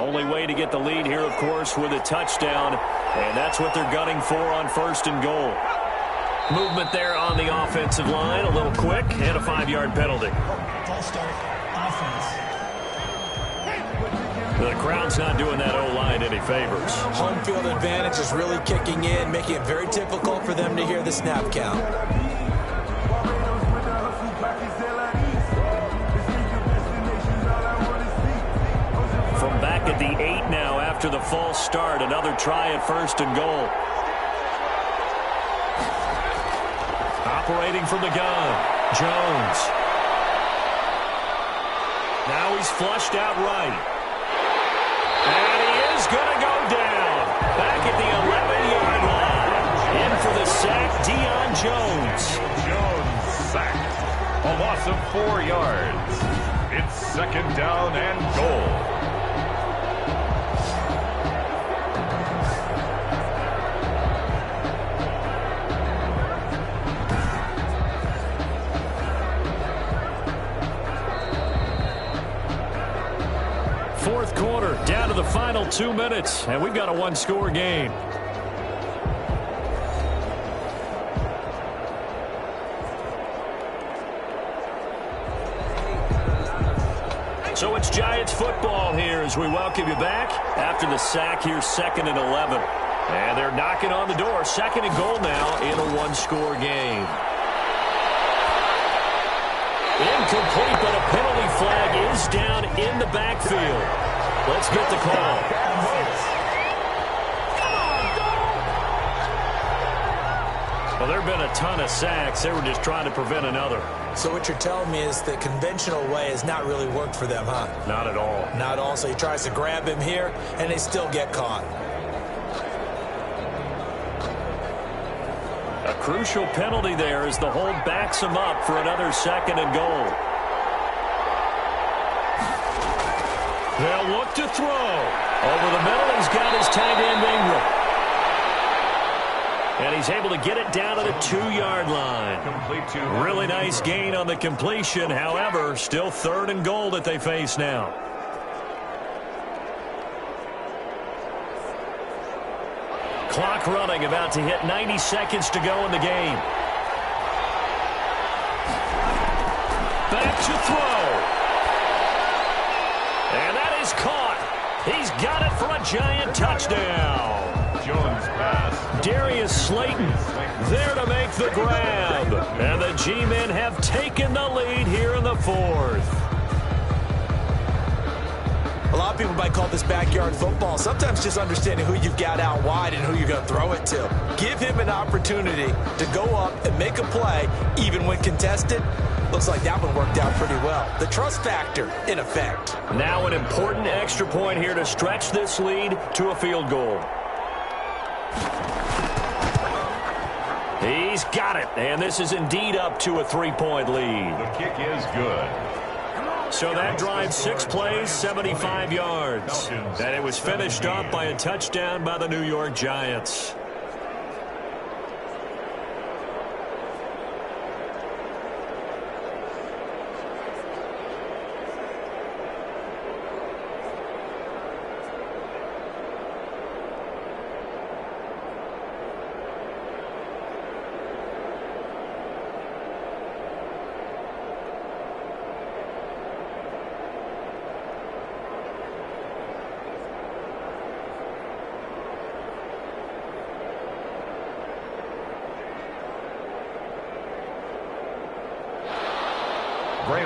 Only way to get the lead here, of course, with a touchdown, and that's what they're gunning for on 1st and goal. Movement there on the offensive line, a little quick, and a 5-yard penalty. False start, offense. The crowd's not doing that O-line any favors. Home field advantage is really kicking in, making it very difficult for them to hear the snap count. From back at the 8 now after the false start, another try at 1st and goal. Operating from the gun, Jones. Now he's flushed out right. And he is going to go down. Back at the 11-yard line. In for the sack, Deion Jones. Jones sacked. A loss of 4 yards. It's 2nd down and goal. Fourth quarter, down to the final 2 minutes, and we've got a one-score game. So it's Giants football here as we welcome you back after the sack here, 2nd and 11. And they're knocking on the door, 2nd and goal now in a one-score game. Incomplete, but a penalty flag is down in the backfield. Let's get the call. Well, there have been a ton of sacks. They were just trying to prevent another. So what you're telling me is the conventional way has not really worked for them, huh? Not at all. Not at all. So he tries to grab him here, and they still get caught. A crucial penalty there as the hold backs him up for another 2nd and goal. They'll look to throw. Over the middle, he's got his tight end Ingram. And he's able to get it down to the 2-yard line. Really nice gain on the completion. However, still 3rd and goal that they face now. Clock running, about to hit 90 seconds to go in the game. Back to throw. And that is caught. He's got it for a Giant touchdown. Jones pass. Darius Slayton there to make the grab. And the G-men have taken the lead here in the 4th. A lot of people might call this backyard football. Sometimes just understanding who you've got out wide and who you're going to throw it to. Give him an opportunity to go up and make a play, even when contested. Looks like that one worked out pretty well. The trust factor, in effect. Now an important extra point here to stretch this lead to a field goal. He's got it, and this is indeed up to a 3-point lead. The kick is good. So that drive, 6 plays, 75 yards. And it was finished off by a touchdown by the New York Giants.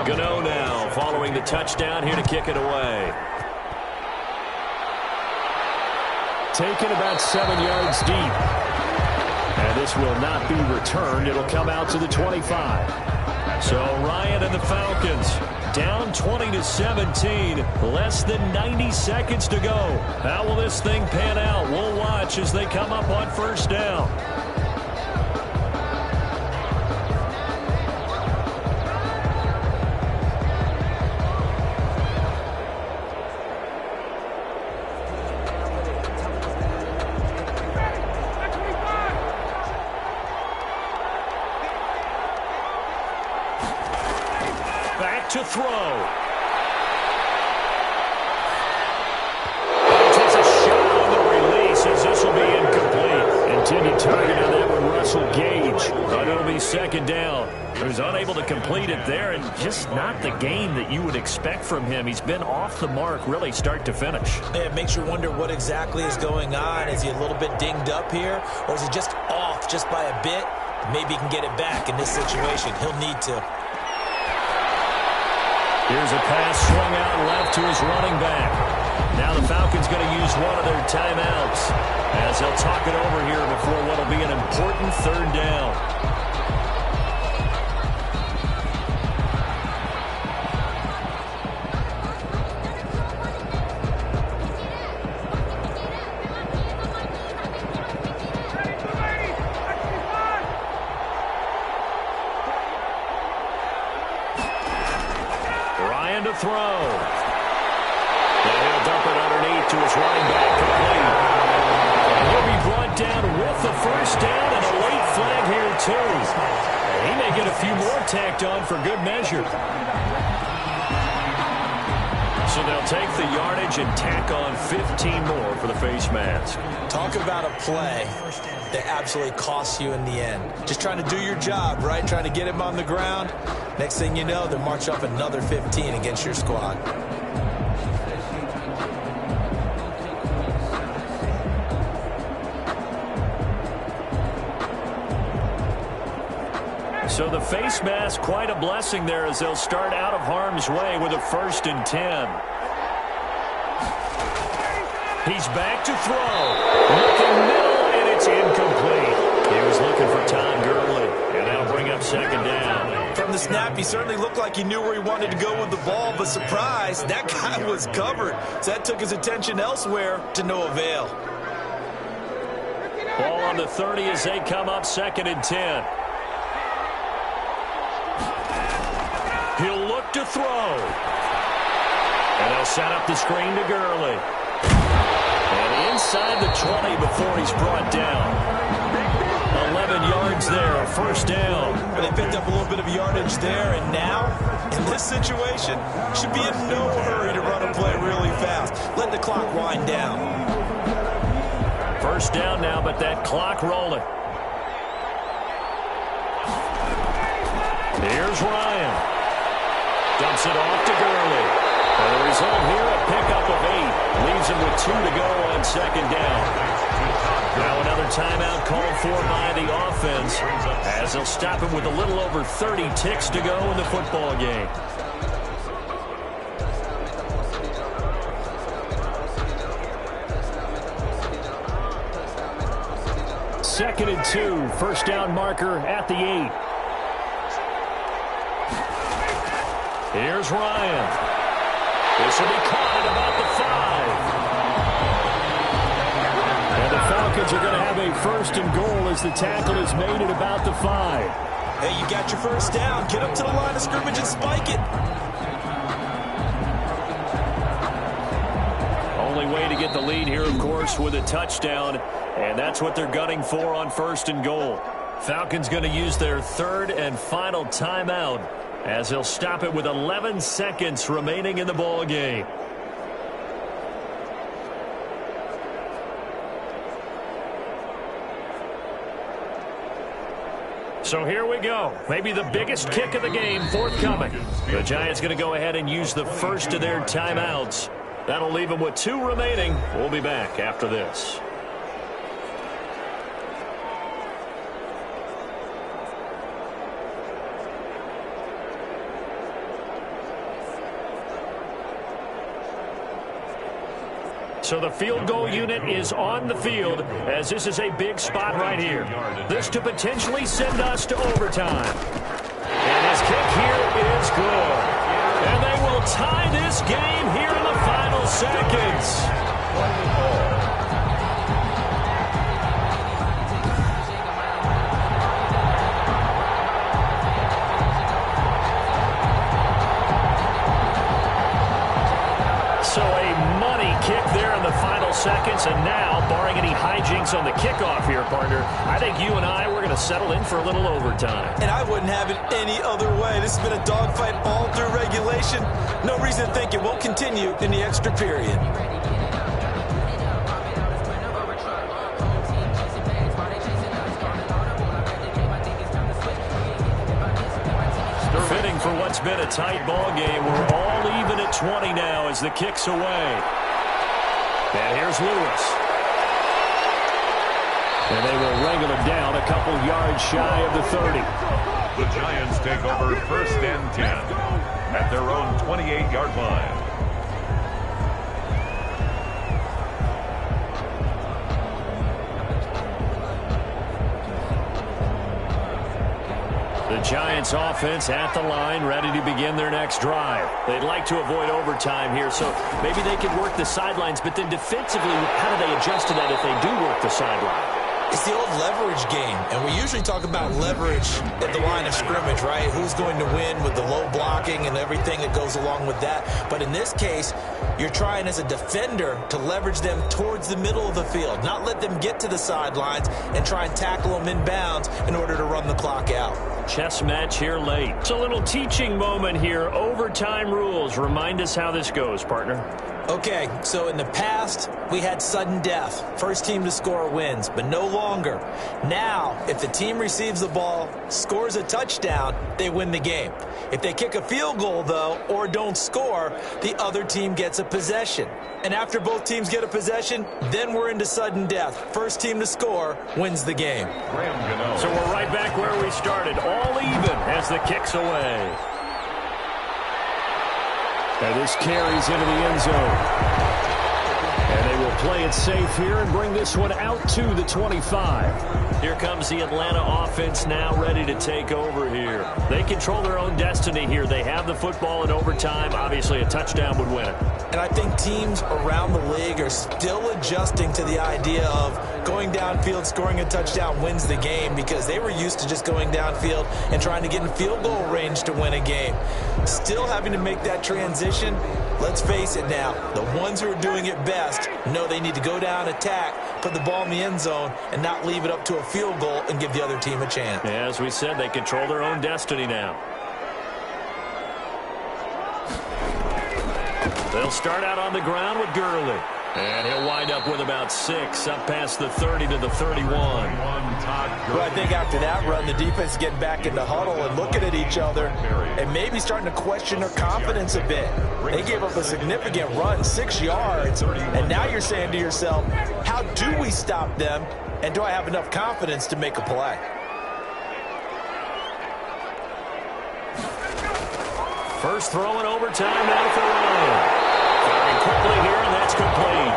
Gano now following the touchdown here to kick it away. Taken about 7 yards deep. And this will not be returned. It'll come out to the 25. So Ryan and the Falcons down 20-17. Less than 90 seconds to go. How will this thing pan out? We'll watch as they come up on 1st down. To throw. Intended target on that one, Russell Gage. But it'll be second down. He was unable to complete it there, and just not the game that you would expect from him. He's been off the mark really start to finish. Yeah, it makes you wonder what exactly is going on. Is he a little bit dinged up here, or is he just off just by a bit? Maybe he can get it back in this situation. He'll need to. Here's a pass swung out left to his running back. Now the Falcons going to use one of their timeouts as they'll talk it over here before what will be an important third down. To throw. And he'll dump it underneath to his running back, complete. And he'll be brought down with the first down and a late flag here too. And he may get a few more tacked on for good measure. So they'll take the yardage and tack on 15 more for the face mask. Talk about a play that absolutely costs you in the end. Just trying to do your job, right? Trying to get him on the ground. Next thing you know, they'll march up another 15 against your squad. So the face mask, quite a blessing there as they'll start out of harm's way with a 1st and 10. He's back to throw. Looking middle, and it's incomplete. He was looking for Todd Gurley, and that'll bring up second down. From the snap, he certainly looked like he knew where he wanted to go with the ball, but surprise, that guy was covered. So that took his attention elsewhere to no avail. Ball on the 30 as they come up 2nd and 10. He'll look to throw. And they'll set up the screen to Gurley. And inside the 20 before he's brought down. 11 yards there, 1st down. Well, they picked up a little bit of yardage there, and now, in this situation, should be in no hurry to run a play really fast. Let the clock wind down. 1st down now, but that clock rolling. Here's Ryan. Dumps it off to Gurley. And the result here, a pickup of 8. Leaves him with 2 to go on 2nd down. Now another timeout called for by the offense as they'll stop him with a little over 30 ticks to go in the football game. Second and 2, 1st down marker at the 8. Here's Ryan. This will be caught at about the 5. And the Falcons are going to have a 1st and goal as the tackle is made at about the 5. Hey, you got your 1st down. Get up to the line of scrimmage and spike it. Only way to get the lead here, of course, with a touchdown. And that's what they're gunning for on 1st and goal. Falcons going to use their 3rd and final timeout as they'll stop it with 11 seconds remaining in the ball game. So here we go. Maybe the biggest kick of the game forthcoming. The Giants going to go ahead and use the 1st of their timeouts. That'll leave them with 2 remaining. We'll be back after this. So the field goal unit is on the field as this is a big spot right here. This to potentially send us to overtime. And his kick here is good. And they will tie this game here in the final seconds. So a money kick there in the final seconds, and now, barring any hijinks on the kickoff here, partner, I think you and I, we're going to settle in for a little overtime. And I wouldn't have it any other way. This has been a dogfight all through regulation. No reason to think it won't continue in the extra period. been a tight ball game. We're all even at 20 now as the kick's away. And here's Lewis. And they will wrangle him down a couple yards shy of the 30. The Giants take over 1st and 10 at their own 28-yard line. The Giants offense at the line, ready to begin their next drive. They'd like to avoid overtime here, so maybe they could work the sidelines, but then defensively, how do they adjust to that if they do work the sideline? It's the old leverage game, and we usually talk about leverage at the line of scrimmage, right? Who's going to win with the low blocking and everything that goes along with that. But in this case, you're trying as a defender to leverage them towards the middle of the field, not let them get to the sidelines and try and tackle them in bounds in order to run the clock out. Chess match here late. It's a little teaching moment here. Overtime rules. Remind us how this goes, partner. Okay, so in the past, we had sudden death. First team to score wins, but no longer. Now, if the team receives the ball, scores a touchdown, they win the game. If they kick a field goal, though, or don't score, the other team gets a possession. And after both teams get a possession, then we're into sudden death. First team to score wins the game. So we're right back where we started, all even as the kick's away. And this carries into the end zone. And they will play it safe here and bring this one out to the 25. Here comes the Atlanta offense now ready to take over here. They control their own destiny here. They have the football in overtime. Obviously, a touchdown would win it. And I think teams around the league are still adjusting to the idea of going downfield, scoring a touchdown wins the game, because they were used to just going downfield and trying to get in field goal range to win a game. Still having to make that transition. Let's face it now, the ones who are doing it best know they need to go down, attack, put the ball in the end zone, and not leave it up to a field goal and give the other team a chance. As we said, they control their own destiny now. They'll start out on the ground with Gurley. And he'll wind up with about 6, up past the 30 to the 31. Well, I think after that run, the defense is getting back into huddle and looking at each other and maybe starting to question their confidence a bit. They gave up a significant run, 6 yards, and now you're saying to yourself, how do we stop them, and do I have enough confidence to make a play? First throw in overtime now for Ryan. Firing quickly here, and that's complete.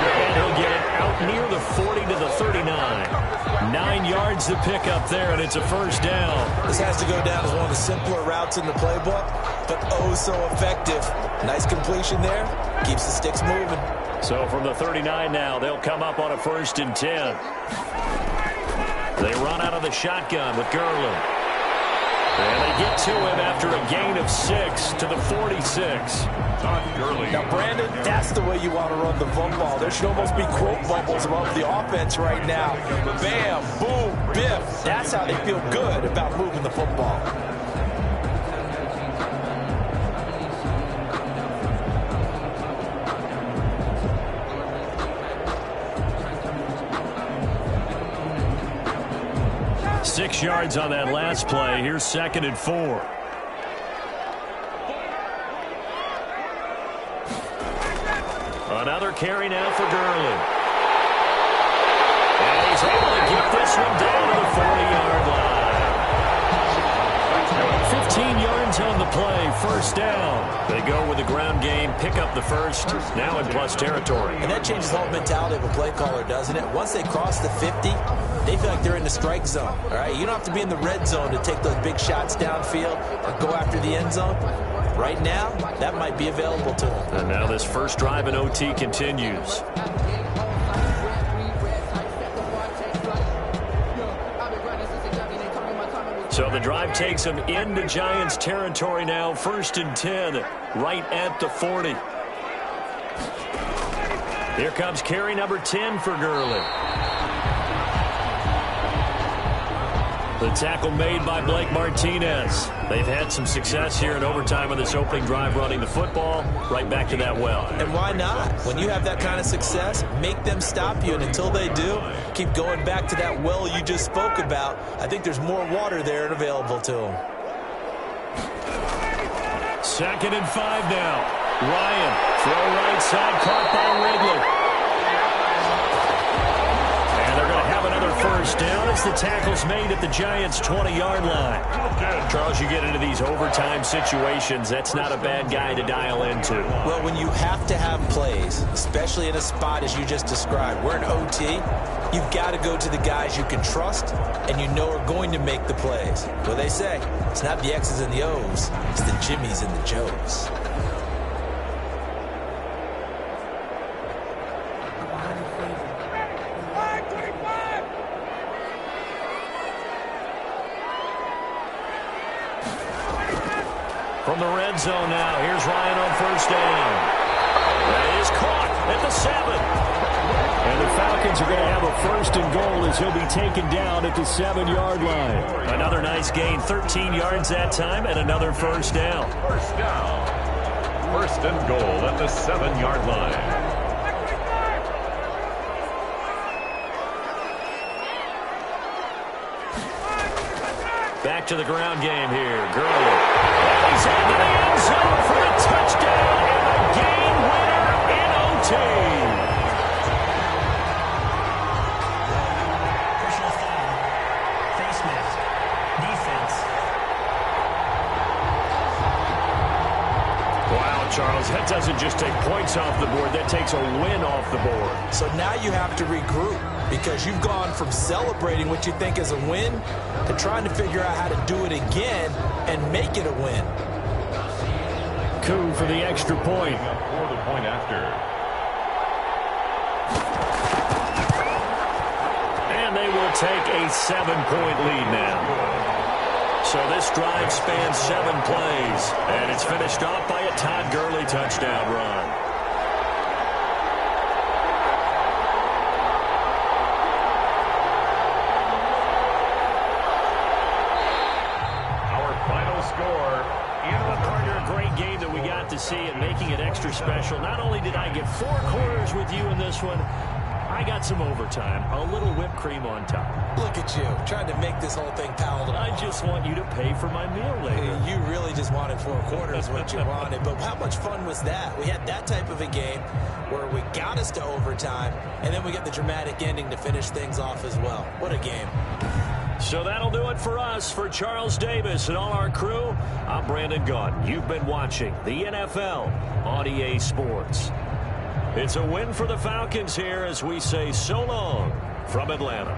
And he'll get it out near the 40 to the 39. 9 yards to pick up there, and it's a first down. This has to go down as one of the simpler routes in the playbook, but oh so effective. Nice completion there. Keeps the sticks moving. So from the 39 now, they'll come up on a 1st and 10. They run out of the shotgun with Gurley. And they get to him after a gain of 6 to the 46. Now, Brandon, that's the way you want to run the football. There should almost be quote bubbles above the offense right now. Bam, boom, biff. That's how they feel good about moving the football. Six yards on that last play. Here's 2nd and 4. Another carry now for Gurley. And he's able to get this one down to the 40-yard line. 15 yards on the play, first down. They go with the ground game, pick up the first, now in plus territory. And that changes the whole mentality of a play caller, doesn't it? Once they cross the 50, they feel like they're in the strike zone. All right, you don't have to be in the red zone to take those big shots downfield or go after the end zone. Right now, that might be available to them. And now this first drive in OT continues. So the drive takes them into Giants territory now. 1st and 10, right at the 40. Here comes carry number 10 for Gurley. The tackle made by Blake Martinez. They've had some success here in overtime on this opening drive running the football. Right back to that well. And why not? When you have that kind of success, make them stop you. And until they do, keep going back to that well you just spoke about. I think there's more water there and available to them. 2nd and 5 now. Ryan, throw right side, caught by Ridley. And they're going to have another first down as the tackle's made at the Giants' 20-yard line. Charles, you get into these overtime situations, that's not a bad guy to dial into. Well, when you have to have plays, especially in a spot as you just described, we're in OT, you've got to go to the guys you can trust and you know are going to make the plays. Well, they say it's not the X's and the O's, it's the Jimmys and the Joes. From the red zone now, here's Ryan on first down. That is caught at the 7. And the Falcons are going to have a 1st and goal as he'll be taken down at the 7-yard line. Another nice gain, 13 yards that time, and another first down. First down. 1st and goal at the 7-yard line. Back to the ground game here. Gurley. He's into the end zone for a touchdown and a game winner in OT. Personal foul. Face mask. Defense. Wow, Charles, that doesn't just take points off the board. That takes a win off the board. So now you have to regroup because you've gone from celebrating what you think is a win to trying to figure out how to do it again and make it a win. Coup for the extra point. For the point after. And they will take a 7-point lead now. So this drive spans 7 plays, and it's finished off by a Todd Gurley touchdown run. To see it, making it extra special. Not only did I get 4 quarters with you in this one, I got some overtime, a little whipped cream on top. Look at you, trying to make this whole thing palatable. I just want you to pay for my meal later. You really just wanted 4 quarters what you wanted, but how much fun was that? We had that type of a game where we got us to overtime, and then we got the dramatic ending to finish things off as well. What a game. So that'll do it for us. For Charles Davis and all our crew, I'm Brandon Gaudin. You've been watching the NFL on EA Sports. It's a win for the Falcons here as we say so long from Atlanta.